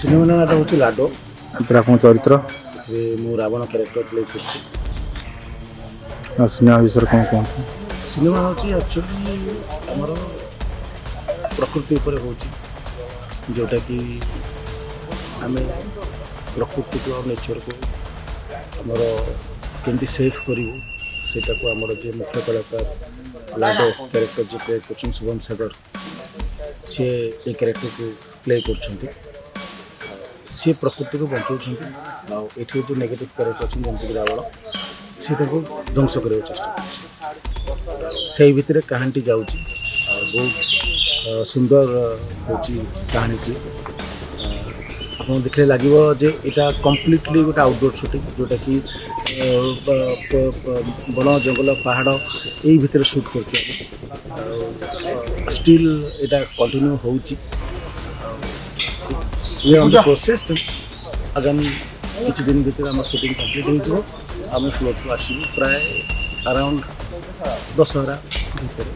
Cinema नाटा हूँ लाडो ଏଥିରେ ଆପଣଙ୍କ ଚରିତ୍ର मु रावण क्यारेक्टर प्ले करছি। ଆଉ ସିନେମା ବିଷୟରେ କ'ଣ କୁହନ୍ତୁ? सिनेमा हूँ एक्चुअली आमर प्रकृति उपरे होची जोटा कि आम प्रकृति को और नेचर को आमर केमती सेफ करूँ सेटा को आमर जो मुख्य कलाकार लाडो क्यारेक्टर जो प्ले कर शुभम सागर सी ए क्यारेक्टर को प्ले कर सी प्रकृति को बचाऊँ ये जो नेगेटिव क्यारेक्टर अच्छे जमीक रावण सी ध्वंस करने चेष्टा कर भितर कहानी जाऊँगी बहुत सुंदर हो कहानी आप देखने लगे जे यहाँ कम्प्लीटली गोटे आउटडोर सुटिंग जोटा कि बन जंगल पहाड़ यही भितर सुट कर स्टिल यहाँ कंटिन्यू हो प्रोसेस आगामी किसी दिन भर आम सुटिंग कम्प्लीट हो आम फ्लोर को आसू प्राय अराउंड दशहरा भितर।